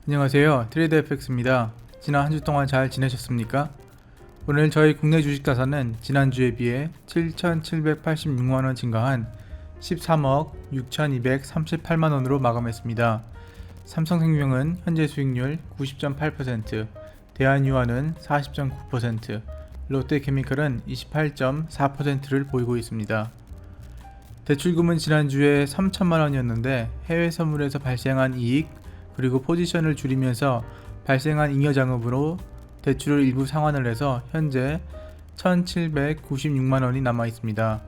안녕하세요. 트레이더 FX입니다. 지난 한 주 동안 잘 지내셨습니까? 오늘 저희 국내 주식 자산은 지난주에 비해 7,786만원 증가한 13억 6,238만원으로 마감했습니다. 삼성생명은 현재 수익률 90.8%, 대한유한은 40.9%, 롯데케미칼은 28.4%를 보이고 있습니다. 대출금은 지난주에 3천만원이었는데 해외 선물에서 발생한 이익 그리고 포지션을 줄이면서 발생한 잉여자금으로 대출을 일부 상환을 해서 현재 1,796만원이 남아 있습니다.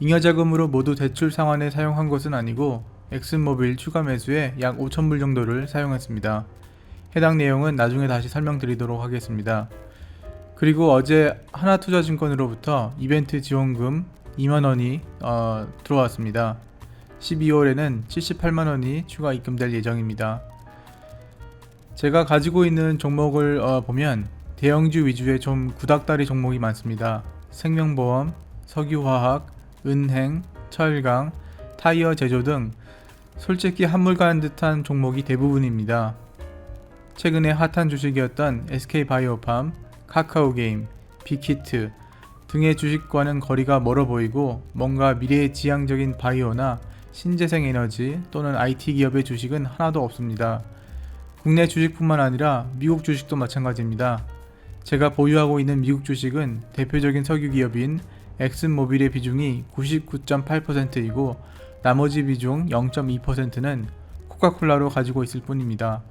잉여자금으로 모두 대출 상환에 사용한 것은 아니고 엑슨모빌 추가 매수에 약 5,000불 정도를 사용했습니다. 해당 내용은 나중에 다시 설명드리도록 하겠습니다. 그리고 어제 하나투자증권으로부터 이벤트 지원금 2만원이 들어왔습니다. 12월에는 78만원이 추가 입금될 예정입니다. 제가 가지고 있는 종목을 보면 대형주 위주의 좀 구닥다리 종목이 많습니다. 생명보험, 석유화학, 은행, 철강, 타이어 제조 등 솔직히 한물간 듯한 종목이 대부분입니다. 최근에 핫한 주식이었던 SK바이오팜, 카카오게임, 빅히트 등의 주식과는 거리가 멀어 보이고 뭔가 미래지향적인 바이오나 신재생에너지 또는 IT 기업의 주식은 하나도 없습니다. 국내 주식뿐만 아니라 미국 주식도 마찬가지입니다. 제가 보유하고 있는 미국 주식은 대표적인 석유 기업인 엑슨모빌의 비중이 99.8%이고 나머지 비중 0.2%는 코카콜라로 가지고 있을 뿐입니다.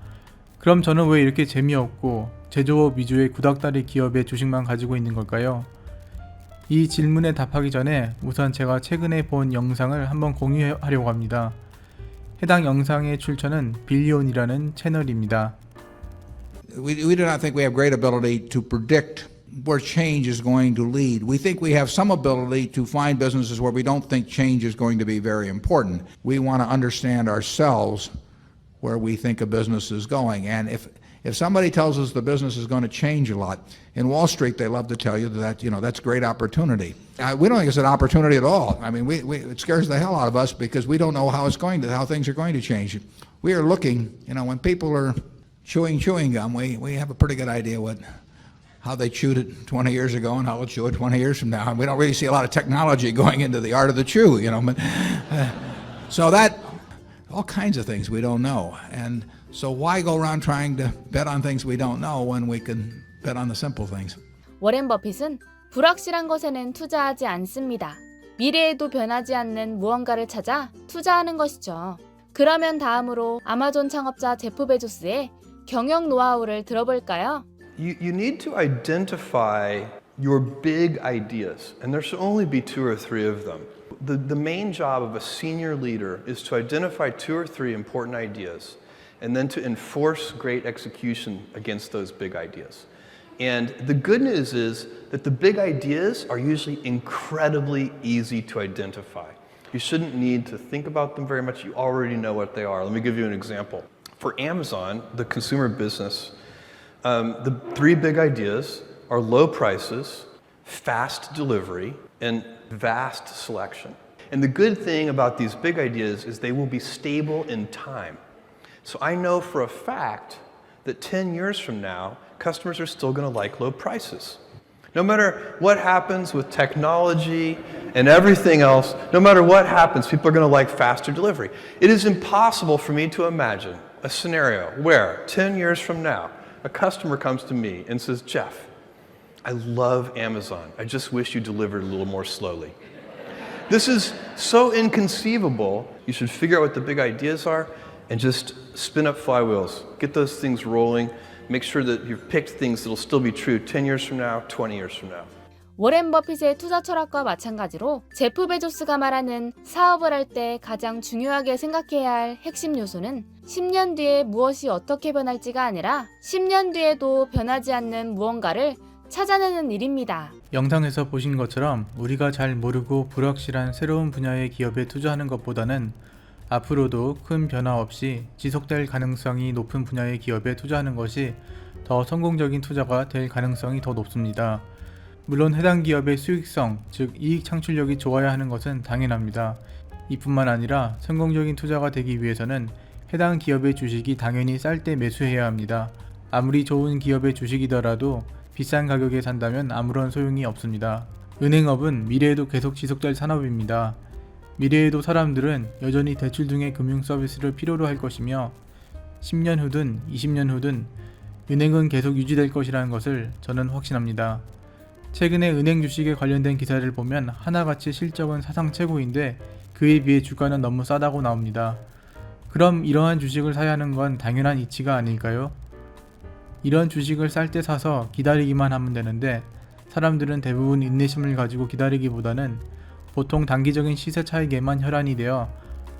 그럼 저는 왜 이렇게 재미없고 제조업 위주의 구닥다리 기업의 주식만 가지고 있는 걸까요? 이 질문에 답하기 전에 우선 제가 최근에 본 영상을 한번 공유하려고 합니다. 해당 영상의 출처는 빌리온이라는 채널입니다. We do not think we have great ability to predict where change is going to lead. We think we have some ability to find businesses where we don't think change is going to be very important. We want to understand ourselves where we think a business is going. And if somebody tells us the business is going to change a lot, in Wall Street they love to tell you that that's great opportunity. We don't think it's an opportunity at all. I mean, it scares the hell out of us because we don't know how things are going to change. We are looking, when people are chewing gum, we have a pretty good idea how they chewed it 20 years ago and how they'll chew it 20 years from now. And we don't really see a lot of technology going into the art of the chew, but so that all kinds of things we don't know. And so why go around trying to bet on things we don't know when we can bet on the simple things? 워렌 버핏은 불확실한 것에는 투자하지 않습니다. 미래에도 변하지 않는 무언가를 찾아 투자하는 것이죠. 그러면 다음으로 아마존 창업자 제프 베조스의 경영 노하우를 들어볼까요? You need to identify your big ideas, and there should only be 2 or 3 of them. The main job of a senior leader is to identify 2 or 3 important ideas and then to enforce great execution against those big ideas. And the good news is that the big ideas are usually incredibly easy to identify. You shouldn't need to think about them very much. You already know what they are. Let me give you an example. For Amazon, the consumer business, the 3 big ideas are low prices, fast delivery, and vast selection. And the good thing about these big ideas is they will be stable in time. So I know for a fact that 10 years from now, customers are still going to like low prices. No matter what happens with technology and everything else, no matter what happens, people are going to like faster delivery. It is impossible for me to imagine a scenario where 10 years from now, a customer comes to me and says, Jeff, I love Amazon. I just wish you delivered a little more slowly. This is so inconceivable. You should figure out what the big ideas are and just spin up flywheels. Get those things rolling. Make sure that you've picked things that'll still be true 10 years from now, 20 years from now. 워렌 버핏의 투자 철학과 마찬가지로 제프 베조스가 말하는 사업을 할 때 가장 중요하게 생각해야 할 핵심 요소는 10년 뒤에 무엇이 어떻게 변할지가 아니라 10년 뒤에도 변하지 않는 무언가를 찾아내는 일입니다. 영상에서 보신 것처럼 우리가 잘 모르고 불확실한 새로운 분야의 기업에 투자하는 것보다는 앞으로도 큰 변화 없이 지속될 가능성이 높은 분야의 기업에 투자하는 것이 더 성공적인 투자가 될 가능성이 더 높습니다. 물론 해당 기업의 수익성, 즉 이익 창출력이 좋아야 하는 것은 당연합니다. 이뿐만 아니라 성공적인 투자가 되기 위해서는 해당 기업의 주식이 당연히 쌀 때 매수해야 합니다. 아무리 좋은 기업의 주식이더라도 비싼 가격에 산다면 아무런 소용이 없습니다. 은행업은 미래에도 계속 지속될 산업입니다. 미래에도 사람들은 여전히 대출 등의 금융 서비스를 필요로 할 것이며 10년 후든 20년 후든 은행은 계속 유지될 것이라는 것을 저는 확신합니다. 최근에 은행 주식에 관련된 기사를 보면 하나같이 실적은 사상 최고인데 그에 비해 주가는 너무 싸다고 나옵니다. 그럼 이러한 주식을 사야 하는 건 당연한 이치가 아닐까요? 이런 주식을 쌀 때 사서 기다리기만 하면 되는데 사람들은 대부분 인내심을 가지고 기다리기보다는 보통 단기적인 시세 차익에만 혈안이 되어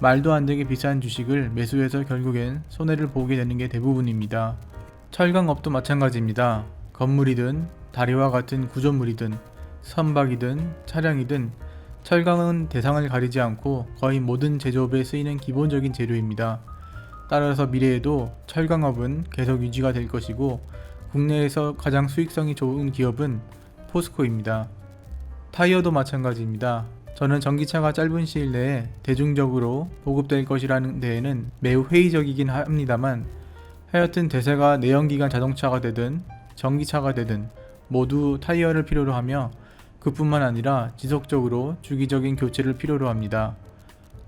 말도 안 되게 비싼 주식을 매수해서 결국엔 손해를 보게 되는 게 대부분입니다. 철강업도 마찬가지입니다. 건물이든 다리와 같은 구조물이든 선박이든 차량이든 철강은 대상을 가리지 않고 거의 모든 제조업에 쓰이는 기본적인 재료입니다. 따라서 미래에도 철강업은 계속 유지가 될 것이고 국내에서 가장 수익성이 좋은 기업은 포스코입니다. 타이어도 마찬가지입니다. 저는 전기차가 짧은 시일 내에 대중적으로 보급될 것이라는 데에는 매우 회의적이긴 합니다만 하여튼 대세가 내연기관 자동차가 되든 전기차가 되든 모두 타이어를 필요로 하며 그뿐만 아니라 지속적으로 주기적인 교체를 필요로 합니다.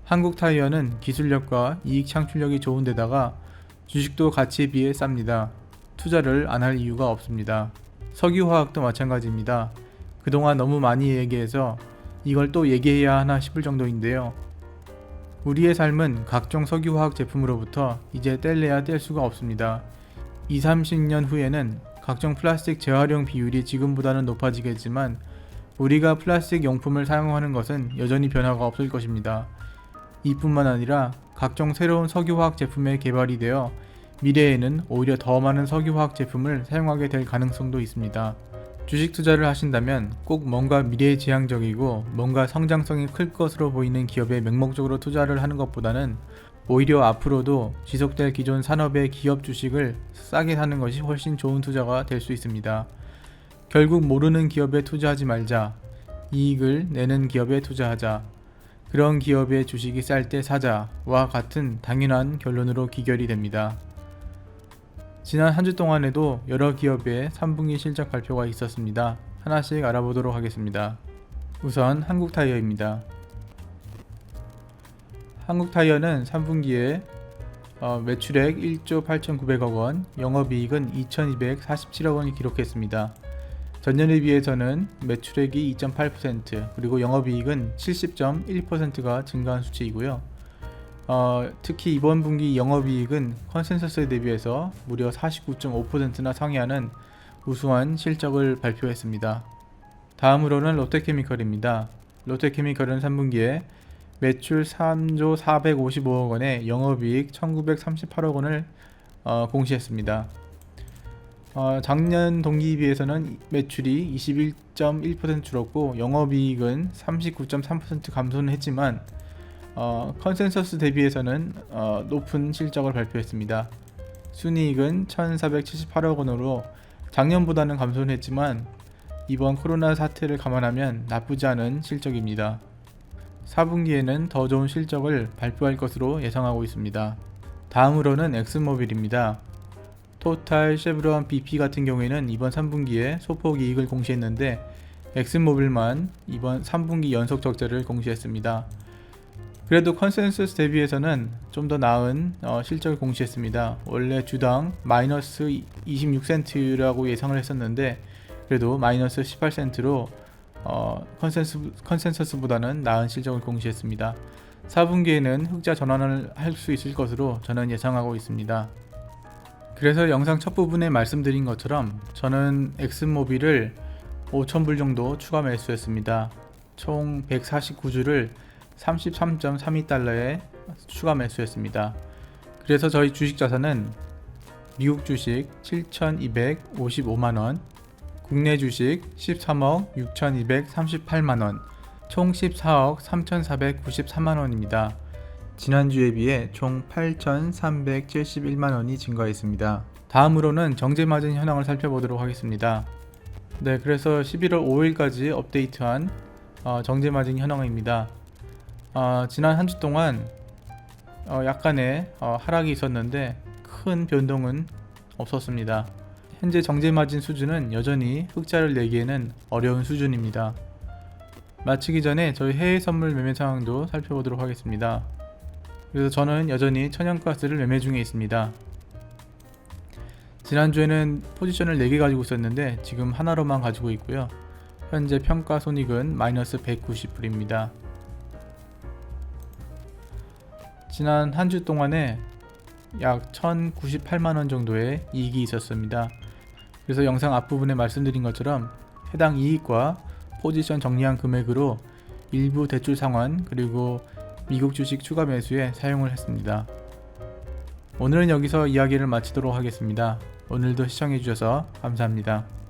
한국 타이어는 기술력과 이익 창출력이 좋은 데다가 주식도 가치에 비해 쌉니다. 투자를 안 할 이유가 없습니다. 석유화학도 마찬가지입니다. 그동안 너무 많이 얘기해서 이걸 또 얘기해야 하나 싶을 정도인데요. 우리의 삶은 각종 석유화학 제품으로부터 이제 뗄래야 뗄 수가 없습니다. 20-30년 후에는 각종 플라스틱 재활용 비율이 지금보다는 높아지겠지만 우리가 플라스틱 용품을 사용하는 것은 여전히 변화가 없을 것입니다. 이뿐만 아니라 각종 새로운 석유화학 제품의 개발이 되어 미래에는 오히려 더 많은 석유화학 제품을 사용하게 될 가능성도 있습니다. 주식 투자를 하신다면 꼭 뭔가 미래지향적이고 뭔가 성장성이 클 것으로 보이는 기업에 맹목적으로 투자를 하는 것보다는 오히려 앞으로도 지속될 기존 산업의 기업 주식을 싸게 사는 것이 훨씬 좋은 투자가 될 수 있습니다. 결국 모르는 기업에 투자하지 말자. 이익을 내는 기업에 투자하자. 그런 기업의 주식이 쌀 때 사자와 같은 당연한 결론으로 귀결이 됩니다. 지난 한 주 동안에도 여러 기업의 3분기 실적 발표가 있었습니다. 하나씩 알아보도록 하겠습니다. 우선 한국타이어입니다. 한국타이어는 3분기에 매출액 1조 8,900억 원, 영업이익은 2,247억 원을 기록했습니다. 전년에 비해서는 매출액이 2.8% 그리고 영업이익은 70.1%가 증가한 수치이고요. 특히 이번 분기 영업이익은 컨센서스에 대비해서 무려 49.5%나 상회하는 우수한 실적을 발표했습니다. 다음으로는 롯데케미컬입니다. 롯데케미컬은 3분기에 매출 3조 455억 원에 영업이익 1938억 원을 공시했습니다. 작년 동기에 비해서는 매출이 21.1% 줄었고 영업이익은 39.3% 감소는 했지만 컨센서스 대비해서는 높은 실적을 발표했습니다. 순이익은 1,478억 원으로 작년보다는 감소는 했지만 이번 코로나 사태를 감안하면 나쁘지 않은 실적입니다. 4분기에는 더 좋은 실적을 발표할 것으로 예상하고 있습니다. 다음으로는 엑슨모빌입니다. 토탈, 쉐브론, BP 같은 경우에는 이번 3분기에 소폭 이익을 공시했는데 엑슨모빌만 이번 3분기 연속 적자를 공시했습니다. 그래도 컨센서스 대비해서는 좀 더 나은 실적을 공시했습니다. 원래 주당 마이너스 26센트라고 예상을 했었는데 그래도 마이너스 18센트로 컨센서스보다는 나은 실적을 공시했습니다. 4분기에는 흑자 전환을 할 수 있을 것으로 저는 예상하고 있습니다. 그래서 영상 첫 부분에 말씀드린 것처럼 저는 엑슨모빌을 5,000불 정도 추가 매수했습니다. 총 149주를 33.32달러에 추가 매수했습니다. 그래서 저희 주식 자산은 미국 주식 7,255만원, 국내 주식 13억 6,238만원, 총 14억 3,493만원입니다. 지난주에 비해 총 8,371만원이 증가했습니다. 다음으로는 정제마진 현황을 살펴보도록 하겠습니다. 네, 그래서 11월 5일까지 업데이트한 정제마진 현황입니다. 지난 한 주 동안 약간의 하락이 있었는데 큰 변동은 없었습니다. 현재 정제 마진 수준은 여전히 흑자를 내기에는 어려운 수준입니다. 마치기 전에 저희 해외 선물 매매 상황도 살펴보도록 하겠습니다. 그래서 저는 여전히 천연가스를 매매 중에 있습니다. 지난주에는 포지션을 4개 가지고 있었는데 지금 하나로만 가지고 있고요. 현재 평가 손익은 마이너스 190불입니다. 지난 한 주 동안에 약 1098만원 정도의 이익이 있었습니다. 그래서 영상 앞부분에 말씀드린 것처럼 해당 이익과 포지션 정리한 금액으로 일부 대출 상환 그리고 미국 주식 추가 매수에 사용을 했습니다. 오늘은 여기서 이야기를 마치도록 하겠습니다. 오늘도 시청해주셔서 감사합니다.